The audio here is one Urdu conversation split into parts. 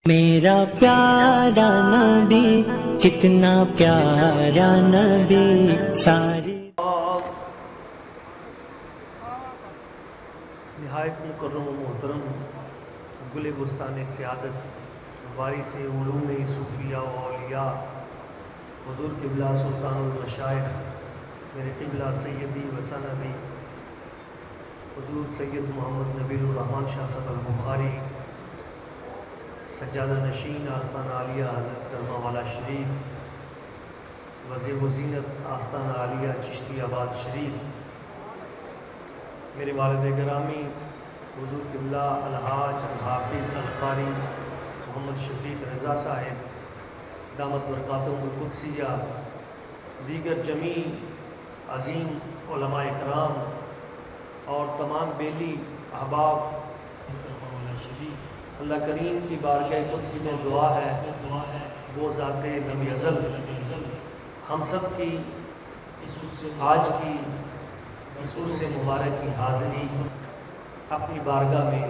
میرا پیارا نبی کتنا پیارا نبی ساری نہایت مکرم و محترم گل بستان سعادت وارث علوم صوفیہ و اولیاء حضور قبلہ سلطان المشائخ میرے قبلہ سیدی و سندی حضور سید محمد نبی الرحمن شاہ صاحب البخاری سجادہ نشین آستانہ عالیہ حضرت کرمہ والا شریف وزیر و زینت آستانہ عالیہ چشتی آباد شریف میرے والد گرامی حضور قبلہ الحاج الحافظ القاری محمد شفیق رضا صاحب دامت برکاتہم القدسیہ دیگر جمیع عظیم علماء کرام اور تمام بیلی احباب اللہ کریم کی بارگاہ قدس میں دعا ہے وہ ذات نبی ازل ہم سب کی آج کی اس عرس مبارک کی حاضری اپنی بارگاہ میں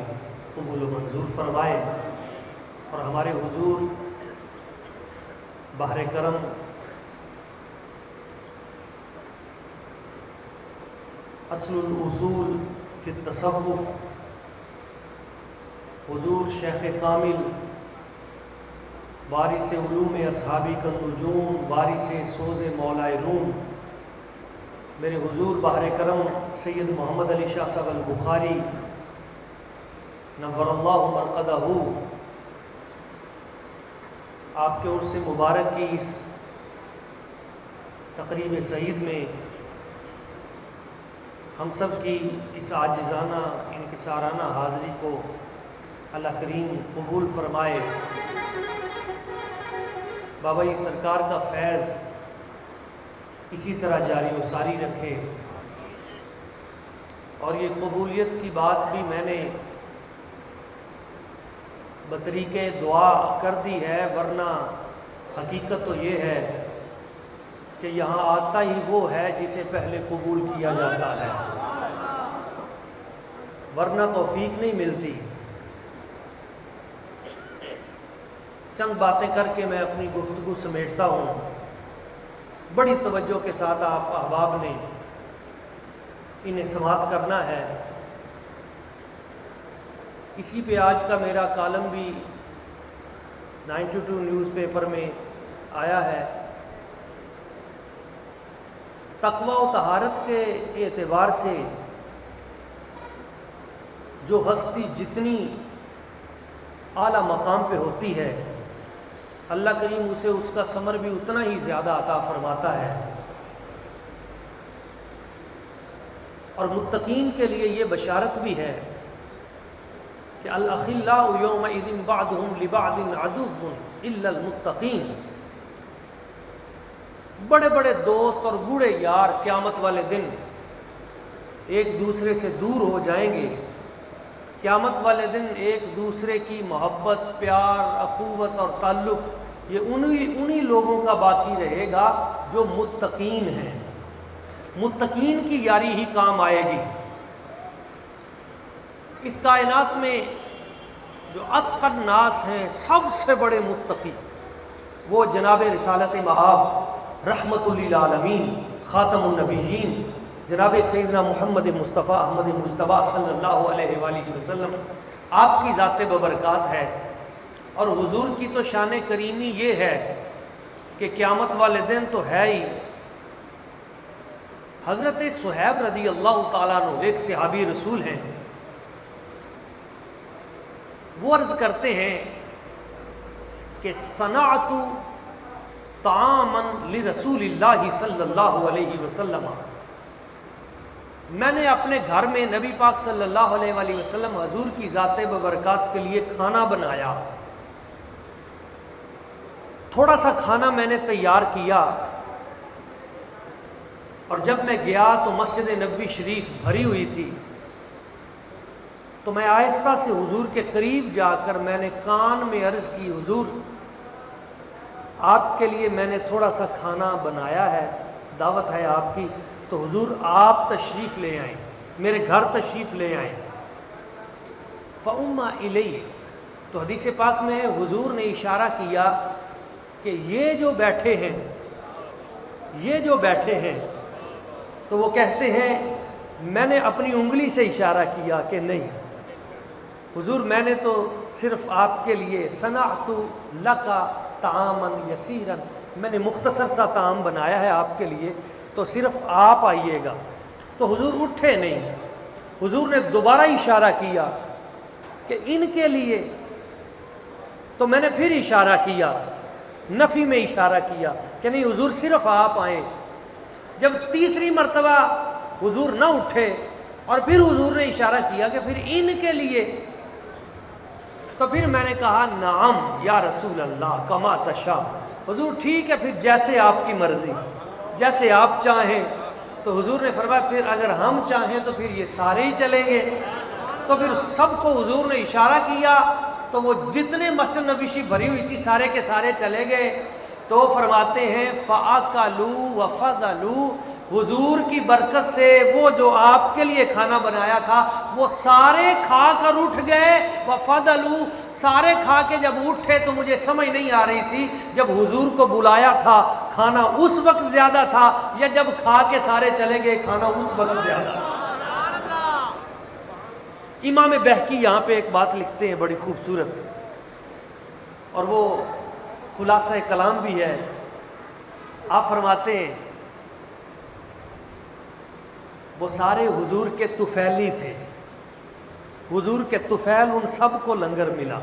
قبول و منظور فرمائے اور ہمارے حضور بحر کرم اصل الاصول فی التصوف حضور شیخ کامل وارث علوم اصحابی النجوم وارث سوز مولائے روم میرے حضور بحر کرم سید محمد علی شاہ صاحب البخاری نور اللہ مرقدہ آپ کے عرس مبارک کی اس تقریب سعید میں ہم سب کی اس عاجزانہ انکسارانہ حاضری کو اللہ کریم قبول فرمائے بابا یہ سرکار کا فیض اسی طرح جاری و ساری رکھے اور یہ قبولیت کی بات بھی میں نے بطریق دعا کر دی ہے ورنہ حقیقت تو یہ ہے کہ یہاں آتا ہی وہ ہے جسے پہلے قبول کیا جاتا ہے ورنہ توفیق نہیں ملتی چند باتیں کر کے میں اپنی گفتگو سمیٹتا ہوں بڑی توجہ کے ساتھ آپ احباب نے انہیں سماعت کرنا ہے اسی پہ آج کا میرا کالم بھی 92 نیوز پیپر میں آیا ہے تقوی و طہارت کے اعتبار سے جو ہستی جتنی اعلیٰ مقام پہ ہوتی ہے اللہ کریم اسے اس کا ثمر بھی اتنا ہی زیادہ عطا فرماتا ہے اور متقین کے لیے یہ بشارت بھی ہے کہ الاخلاء یومئذ بعضهم لبعض عدو الا المتقین بڑے بڑے دوست اور بوڑھے یار قیامت والے دن ایک دوسرے سے دور ہو جائیں گے قیامت والے دن ایک دوسرے کی محبت پیار اخوت اور تعلق یہ انہی لوگوں کا باقی رہے گا جو متقین ہیں متقین کی یاری ہی کام آئے گی اس کائنات میں جو اتقى الناس ہیں سب سے بڑے متقی وہ جناب رسالت مآب رحمت للعالمین خاتم النبیین جناب سیدنا محمد مصطفیٰ احمد مجتبیٰ صلی اللہ علیہ وآلہ وسلم آپ کی ذات ببرکات ہے اور حضور کی تو شان کریمی یہ ہے کہ قیامت والے دن تو ہے ہی حضرت صہیب رضی اللہ تعالیٰ عنہ ایک صحابی رسول ہیں وہ عرض کرتے ہیں کہ صنعت طعاما لرسول اللہ صلی اللہ علیہ وسلم میں نے اپنے گھر میں نبی پاک صلی اللہ علیہ وآلہ وسلم حضور کی ذات ببرکات کے لیے کھانا بنایا تھوڑا سا کھانا میں نے تیار کیا اور جب میں گیا تو مسجد نبوی شریف بھری ہوئی تھی تو میں آہستہ سے حضور کے قریب جا کر میں نے کان میں عرض کی حضور آپ کے لیے میں نے تھوڑا سا کھانا بنایا ہے دعوت ہے آپ کی تو حضور آپ تشریف لے آئیں میرے گھر تشریف لے آئیں فَأُمَّا إِلَيْهِ تو حدیث پاک میں حضور نے اشارہ کیا کہ یہ جو بیٹھے ہیں تو وہ کہتے ہیں میں نے اپنی انگلی سے اشارہ کیا کہ نہیں حضور میں نے تو صرف آپ کے لیے صنعت لک طعاما یسیرا، میں نے مختصر سا طعام بنایا ہے آپ کے لیے، تو صرف آپ آئیے گا۔ تو حضور اٹھے نہیں، حضور نے دوبارہ اشارہ کیا کہ ان کے لیے، تو میں نے پھر اشارہ کیا، نفی میں اشارہ کیا کہ نہیں حضور صرف آپ آئیں۔ جب تیسری مرتبہ حضور نہ اٹھے اور پھر حضور نے اشارہ کیا کہ پھر ان کے لیے، تو پھر میں نے کہا نعم یا رسول اللہ کما تشاء، حضور ٹھیک ہے پھر جیسے آپ کی مرضی، جیسے آپ چاہیں۔ تو حضور نے فرمایا پھر اگر ہم چاہیں تو پھر یہ سارے ہی چلیں گے۔ تو پھر سب کو حضور نے اشارہ کیا، تو وہ جتنے مسجد نبوی بھری ہوئی تھی سارے کے سارے چلے گئے۔ تو فرماتے ہیں فَأَكَلُوا وَفَضَلُوا، حضور کی برکت سے وہ جو آپ کے لیے کھانا بنایا تھا وہ سارے کھا کر اٹھ گئے۔ وَفَضَلُوا، سارے کھا کے جب اٹھے تو مجھے سمجھ نہیں آ رہی تھی جب حضور کو بلایا تھا کھانا اس وقت زیادہ تھا یا جب کھا کے سارے چلے گئے کھانا اس وقت زیادہ تھا۔ امام بہقی یہاں پہ ایک بات لکھتے ہیں بڑی خوبصورت، اور وہ خلاصہ کلام بھی ہے۔ آپ فرماتے ہیں وہ سارے حضور کے طفیلی تھے، حضور کے طفیل ان سب کو لنگر ملا۔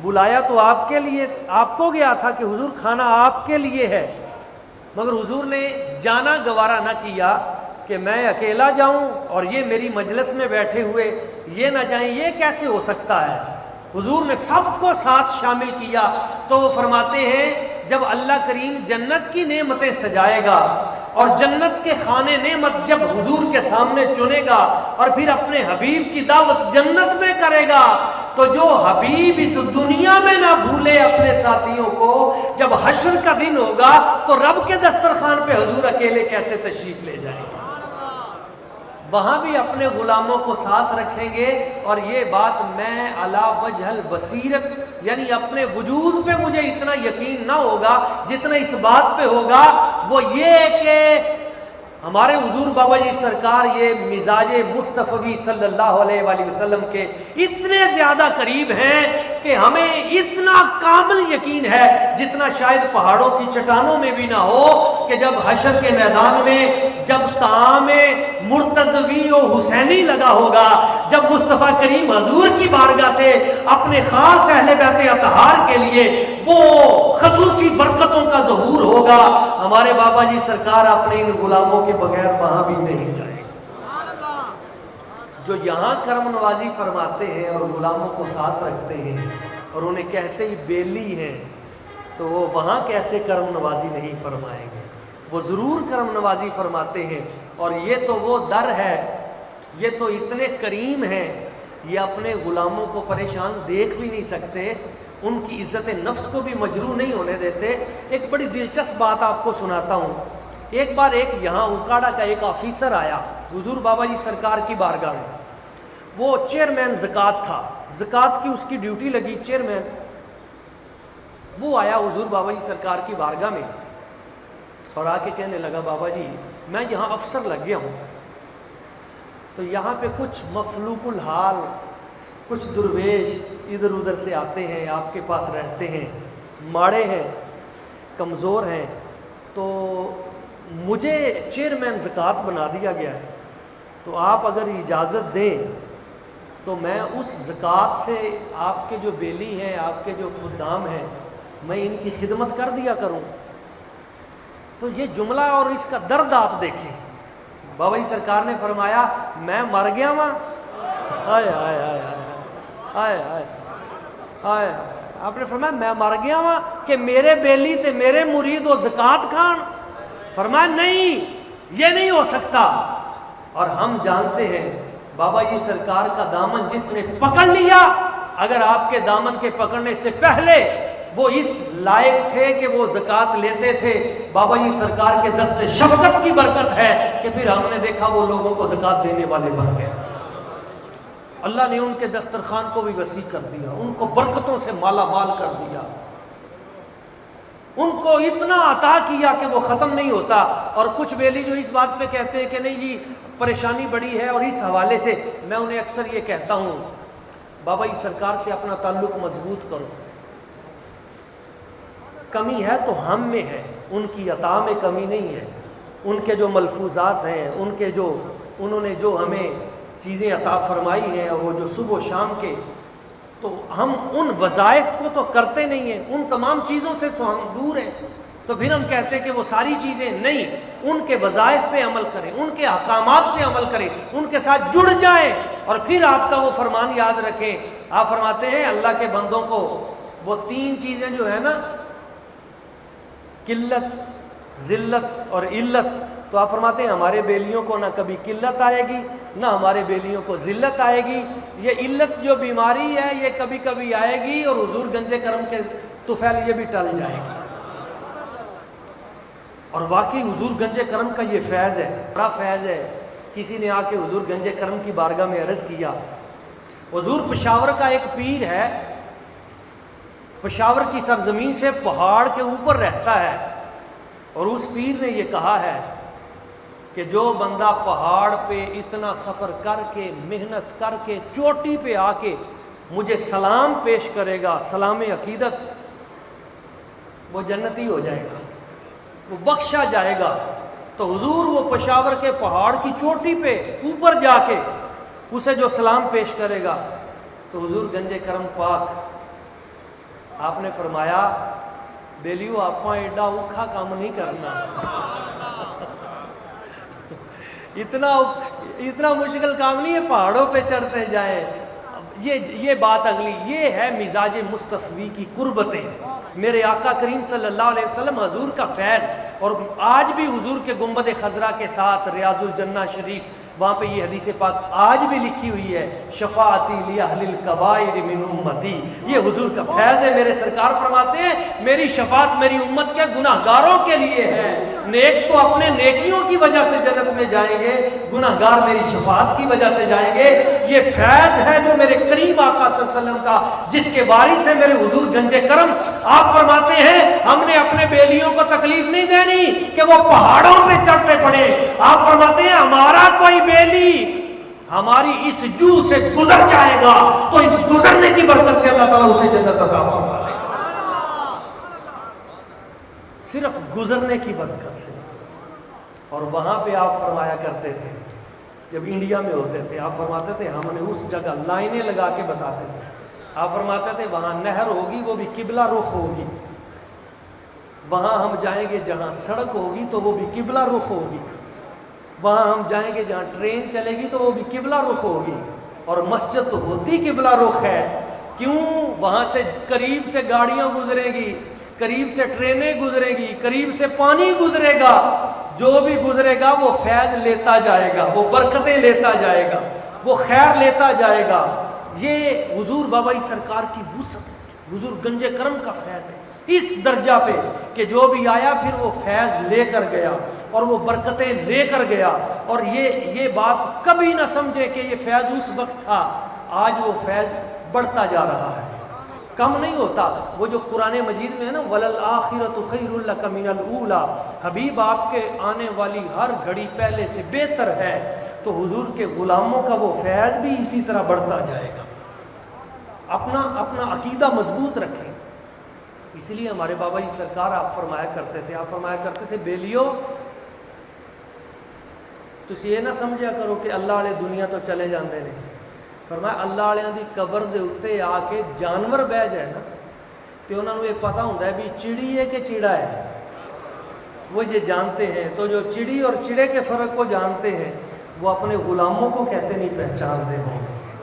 بلایا تو آپ کے لیے، آپ کو گیا تھا کہ حضور کھانا آپ کے لیے ہے، مگر حضور نے جانا گوارا نہ کیا کہ میں اکیلا جاؤں اور یہ میری مجلس میں بیٹھے ہوئے یہ نہ جائیں، یہ کیسے ہو سکتا ہے؟ حضور نے سب کو ساتھ شامل کیا۔ تو وہ فرماتے ہیں جب اللہ کریم جنت کی نعمتیں سجائے گا اور جنت کے خانے نعمت جب حضور کے سامنے چنے گا اور پھر اپنے حبیب کی دعوت جنت میں کرے گا، تو جو حبیب اس دنیا میں نہ بھولے اپنے ساتھیوں کو، جب حشر کا دن ہوگا تو رب کے دسترخوان پہ حضور اکیلے کیسے تشریف لے جائیں گے؟ وہاں بھی اپنے غلاموں کو ساتھ رکھیں گے۔ اور یہ بات میں علی وجہ البصیرت، یعنی اپنے وجود پہ مجھے اتنا یقین نہ ہوگا جتنا اس بات پہ ہوگا، وہ یہ کہ ہمارے حضور بابا جی سرکار یہ مزاج مصطفی صلی اللہ علیہ وآلہ وسلم کے اتنے زیادہ قریب ہیں کہ ہمیں اتنا کامل یقین ہے جتنا شاید پہاڑوں کی چٹانوں میں بھی نہ ہو، کہ جب حشر کے میدان میں جب طعام مرتضوی و حسینی لگا ہوگا، جب مصطفیٰ کریم حضور کی بارگاہ سے اپنے خاص اہل بیت اطہار کے لیے وہ خصوصی برکتوں کا ظہور ہوگا، ہمارے بابا جی سرکار اپنے ان غلاموں کے بغیر وہاں بھی نہیں جائیں گے۔ جو یہاں کرم نوازی فرماتے ہیں اور غلاموں کو ساتھ رکھتے ہیں اور انہیں کہتے ہی بیلی ہیں، تو وہ وہاں کیسے کرم نوازی نہیں فرمائیں گے؟ وہ ضرور کرم نوازی فرماتے ہیں۔ اور یہ تو وہ در ہے، یہ تو اتنے کریم ہیں، یہ اپنے غلاموں کو پریشان دیکھ بھی نہیں سکتے، ان کی عزت نفس کو بھی مجروح نہیں ہونے دیتے۔ ایک بڑی دلچسپ بات آپ کو سناتا ہوں۔ ایک بار ایک یہاں اکاڑا کا ایک آفیسر آیا حضور بابا جی سرکار کی بارگاہ میں، وہ چیئرمین زکوٰۃ تھا، زکوٰۃ کی اس کی ڈیوٹی لگی چیئرمین۔ وہ آیا حضور بابا جی سرکار کی بارگاہ میں اور آ کے کہنے لگا بابا جی میں یہاں افسر لگ گیا ہوں، تو یہاں پہ کچھ مفلوق الحال، کچھ درویش ادھر ادھر سے آتے ہیں، آپ کے پاس رہتے ہیں، ماڑے ہیں، کمزور ہیں، تو مجھے چیئرمین زکوٰۃ بنا دیا گیا ہے، تو آپ اگر اجازت دیں تو میں اس زکوٰۃ سے آپ کے جو بیلی ہیں، آپ کے جو خدام ہیں، میں ان کی خدمت کر دیا کروں۔ تو یہ جملہ اور اس کا درد آپ دیکھیں۔ بابا جی سرکار نے فرمایا میں مر گیا ماں، آئے آئے آئے آئے آئے آئے، آپ نے فرمایا میں مر گیا ماں کہ میرے بیلی تے میرے مرید و زکوٰۃ کھان؟ فرمایا نہیں، یہ نہیں ہو سکتا۔ اور ہم جانتے ہیں بابا جی سرکار کا دامن جس نے پکڑ لیا، اگر آپ کے دامن کے پکڑنے سے پہلے وہ اس لائق تھے کہ وہ زکوٰۃ لیتے تھے، بابا جی سرکار کے دست شفقت کی برکت ہے کہ پھر ہم نے دیکھا وہ لوگوں کو زکوٰۃ دینے والے بن گئے۔ اللہ نے ان کے دسترخوان کو بھی وسیع کر دیا، ان کو برکتوں سے مالا مال کر دیا، ان کو اتنا عطا کیا کہ وہ ختم نہیں ہوتا۔ اور کچھ بیلی جو اس بات پہ کہتے ہیں کہ نہیں جی پریشانی بڑی ہے، اور اس حوالے سے میں انہیں اکثر یہ کہتا ہوں بابا جی سرکار سے اپنا تعلق مضبوط کرو، کمی ہے تو ہم میں ہے، ان کی عطا میں کمی نہیں ہے، ان کے جو ملفوظات ہیں، ان کے جو انہوں نے جو ہمیں چیزیں عطا فرمائی ہیں، اور وہ جو صبح و شام کے، تو ہم ان وظائف کو تو کرتے نہیں ہیں، ان تمام چیزوں سے تو ہم دور ہیں، تو پھر ہم کہتے ہیں کہ وہ ساری چیزیں نہیں، ان کے وظائف پہ عمل کریں، ان کے احکامات پہ عمل کریں، ان کے ساتھ جڑ جائیں، اور پھر آپ کا وہ فرمان یاد رکھیں۔ آپ فرماتے ہیں اللہ کے بندوں کو وہ تین چیزیں جو ہے نا، قلت، ذلت اور علت، تو آپ فرماتے ہیں ہمارے بیلیوں کو نہ کبھی قلت آئے گی نہ ہمارے بیلیوں کو ذلت آئے گی، یہ علت جو بیماری ہے یہ کبھی کبھی آئے گی، اور حضور گنج کرم کے طفیل یہ بھی ٹل جائے گی۔ اور واقعی حضور گنج کرم کا یہ فیض ہے، بڑا فیض ہے۔ کسی نے آ کے حضور گنج کرم کی بارگاہ میں عرض کیا، حضور پشاور کا ایک پیر ہے، پشاور کی سرزمین سے پہاڑ کے اوپر رہتا ہے، اور اس پیر نے یہ کہا ہے کہ جو بندہ پہاڑ پہ اتنا سفر کر کے محنت کر کے چوٹی پہ آ کے مجھے سلام پیش کرے گا، سلام عقیدت، وہ جنتی ہو جائے گا، وہ بخشا جائے گا۔ تو حضور وہ پشاور کے پہاڑ کی چوٹی پہ اوپر جا کے اسے جو سلام پیش کرے گا، تو حضور گنج کرم پاک آپ نے فرمایا بیلیو آپ ایڈا اوکھا کام نہیں کرنا، اتنا مشکل کام نہیں ہے پہاڑوں پہ چڑھتے جائیں۔ یہ بات اگلی، یہ ہے مزاج مصطفی کی قربتیں، میرے آقا کریم صلی اللہ علیہ وسلم حضور کا فیض۔ اور آج بھی حضور کے گنبد خضرا کے ساتھ ریاض الجنہ شریف، وہاں پہ یہ حدیث پاک آج بھی لکھی ہوئی ہے، شفاعتی لأہل الکبائر من امتی، یہ حضور کا فیض ہے۔ میرے سرکار فرماتے ہیں میری شفاعت میری امت کے گناہ گاروں کے لیے ہے، نیک تو اپنے نیکیوں کی وجہ سے جنت میں جائیں گے، گناہ گار میری شفاعت کی وجہ سے جائیں گے۔ یہ فیض ہے جو میرے قریب آقا صلی اللہ علیہ وسلم کا، جس کے وارث ہے میرے حضور گنج کرم۔ آپ فرماتے ہیں ہم نے اپنے بیلیوں کو تکلیف نہیں دینی کہ وہ پہاڑوں پہ چڑھتے پڑے، آپ فرماتے ہیں ہمارا کوئی بیلی ہماری اس جو سے گزر جائے گا تو اس گزرنے کی برکت سے اللہ تعالیٰ اسے جنت عطا فرما دے گا، صرف گزرنے کی برکت سے۔ اور وہاں پہ آپ فرمایا کرتے تھے، جب انڈیا میں ہوتے تھے آپ فرماتے تھے ہم نے اس جگہ لائنیں لگا کے بتاتے تھے، آپ فرماتے تھے وہاں نہر ہوگی وہ بھی قبلہ رخ ہوگی، وہاں ہم جائیں گے جہاں سڑک ہوگی تو وہ بھی قبلہ رخ ہوگی، وہاں ہم جائیں گے جہاں ٹرین چلے گی تو وہ بھی قبلہ رخ ہوگی، اور مسجد تو ہوتی قبلہ رخ ہے۔ کیوں؟ وہاں سے قریب سے گاڑیاں گزرے گی، قریب سے ٹرینیں گزرے گی، قریب سے پانی گزرے گا، جو بھی گزرے گا وہ فیض لیتا جائے گا، وہ برکتیں لیتا جائے گا، وہ خیر لیتا جائے گا۔ یہ حضور بابا جی سرکار کی وسعت، حضور گنج کرم کا فیض ہے اس درجہ پہ کہ جو بھی آیا پھر وہ فیض لے کر گیا اور وہ برکتیں لے کر گیا۔ اور یہ بات کبھی نہ سمجھے کہ یہ فیض اس وقت تھا، آج وہ فیض بڑھتا جا رہا ہے، کم نہیں ہوتا۔ وہ جو قرآن مجید میں ہے نا وَلَلْآخِرَةُ خَيْرٌ لَكَ مِنَ الْأُولَىٰ، حبیب آپ کے آنے والی ہر گھڑی پہلے سے بہتر ہے، تو حضور کے غلاموں کا وہ فیض بھی اسی طرح بڑھتا جائے گا۔ اپنا عقیدہ مضبوط رکھیں۔ اس لیے ہمارے بابا جی سرکار آپ فرمایا کرتے تھے بیلیو تسی یہ نہ سمجھا کرو کہ اللہ والے دنیا تو چلے جاندے نے، فرمایا اللہ والوں دی قبر دے اوتے آ کے جانور بہ جائے نا تے انہاں نوں یہ پتہ ہوندا ہے بھی چڑی ہے کہ چیڑا ہے، وہ یہ جانتے ہیں۔ تو جو چڑی اور چڑے کے فرق کو جانتے ہیں وہ اپنے غلاموں کو کیسے نہیں پہچانتے ہوں،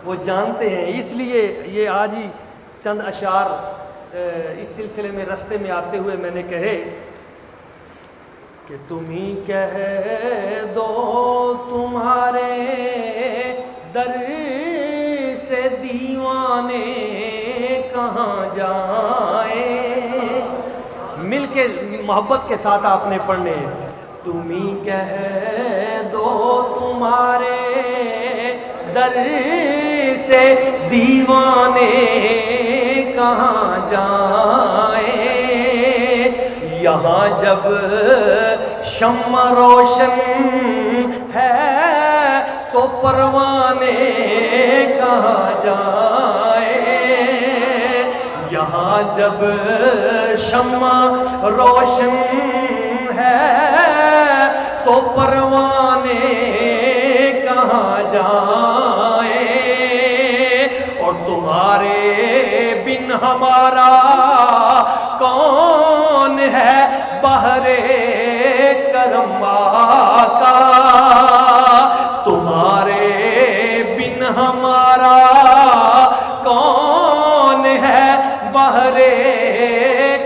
وہ جانتے ہیں۔ اس لیے یہ آج ہی چند اشعار اس سلسلے میں رستے میں آتے ہوئے میں نے کہے کہ تم ہی کہہ دو تمہارے در سے دیوانے کہاں جائیں، مل کے محبت کے ساتھ آپ نے پڑھنے، تم ہی کہہ دو تمہارے در سے دیوانے کہاں جائیں، یہاں جب شمع روشن ہے تو پروانے کہاں جائیں، یہاں جب شمع روشن ہے تو پروانے کہاں جائیں، اور تمہارے بن ہمارا کون ہے بحر کرم آقا، تمہارے بن ہمارا کون ہے بحر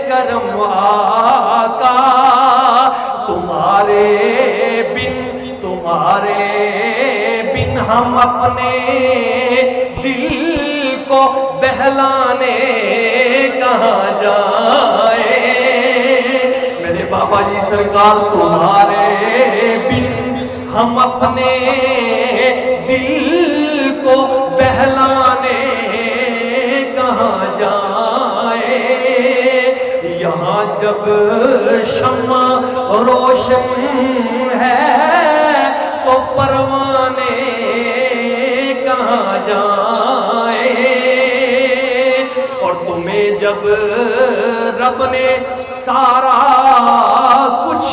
کرم آقا، تمہارے بن ہم اپنے دل کو بہلانے کہاں جائیں، میرے بابا جی سرکار تمہارے بن ہم اپنے دل کو بہلانے کہاں جائیں، یہاں جب شمع روشن ہے تو پروانے کہاں جائیں، اور تمہیں جب رب نے سارا کچھ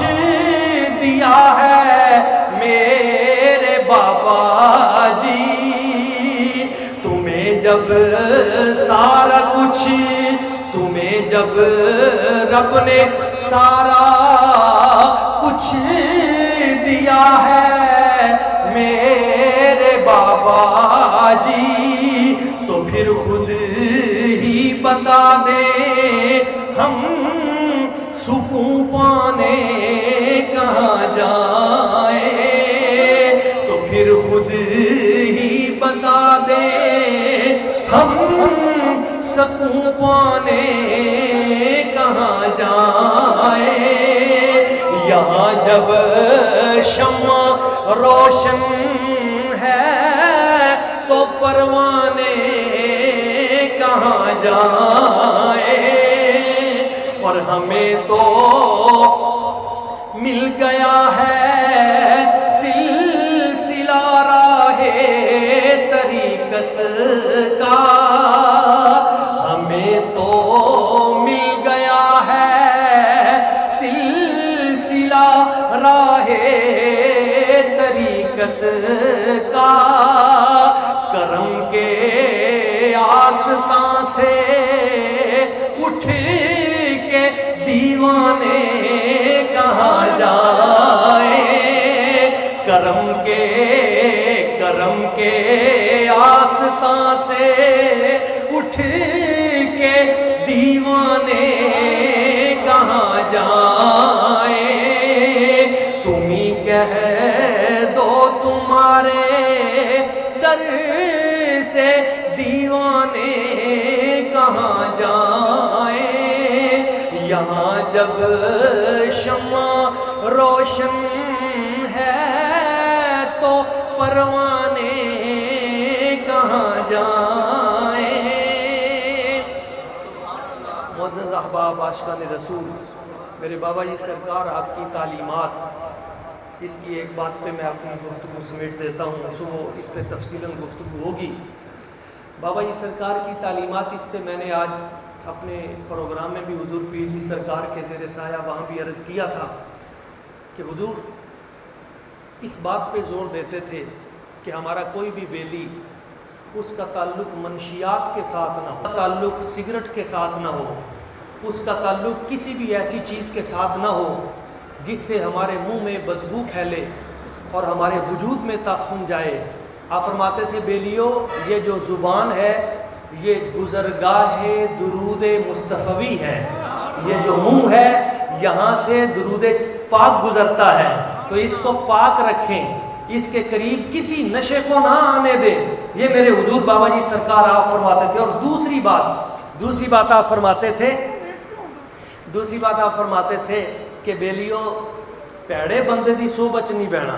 دیا ہے میرے بابا جی، تمہیں جب سارا کچھ، تمہیں جب رب نے سارا کچھ دیا ہے میرے بابا جی، تو پھر خود ہی بتا دیں ہم سکون پانے کہاں جائیں، تو پھر خود ہی بتا دیں ہم سکون پانے کہاں جائیں، یہاں جب شمع روشن ہے تو پروانے کہاں جائیں، اور ہمیں تو مل گیا ہے سلسلہ راہ طریقت کا، ہمیں تو مل گیا ہے سلسلہ راہ طریقت کا، کرم کے آستان سے اٹھ کے دیوانے کہاں جائیں، کرم کے آستان سے اٹھ کے دیوانے کہاں جائیں، تم ہی کہہ دو تمہارے در سے دیوانے کہاں جائیں، یہاں جب شمع روشن ہے تو پروانے کہاں جائیں۔ معزز احباب عاشقان رسول، میرے بابا جی سرکار آپ کی تعلیمات، اس کی ایک بات پہ میں اپنی گفتگو سمیٹ دیتا ہوں، صبح اس پہ تفصیلاً گفتگو ہوگی۔ بابا جی سرکار کی تعلیمات، اس پہ میں نے آج اپنے پروگرام میں بھی حضور پیر جی سرکار کے زیر سایہ وہاں بھی عرض کیا تھا کہ حضور اس بات پہ زور دیتے تھے کہ ہمارا کوئی بھی بیلی اس کا تعلق منشیات کے ساتھ نہ ہو، تعلق سگریٹ کے ساتھ نہ ہو، اس کا تعلق کسی بھی ایسی چیز کے ساتھ نہ ہو جس سے ہمارے منہ میں بدبو پھیلے اور ہمارے وجود میں تعفن جائے۔ آپ فرماتے تھے بیلیو، یہ جو زبان ہے یہ گزرگاہ درود مصطفی ہے، یہ جو منہ ہے یہاں سے درود پاک گزرتا ہے، تو اس کو پاک رکھیں، اس کے قریب کسی نشے کو نہ آنے دیں، یہ میرے حضور بابا جی سرکار آپ فرماتے تھے۔ اور دوسری بات آپ فرماتے تھے کہ بیلیو پیڑے بندے دی صحبت نہیں بہنا،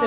ਤੇ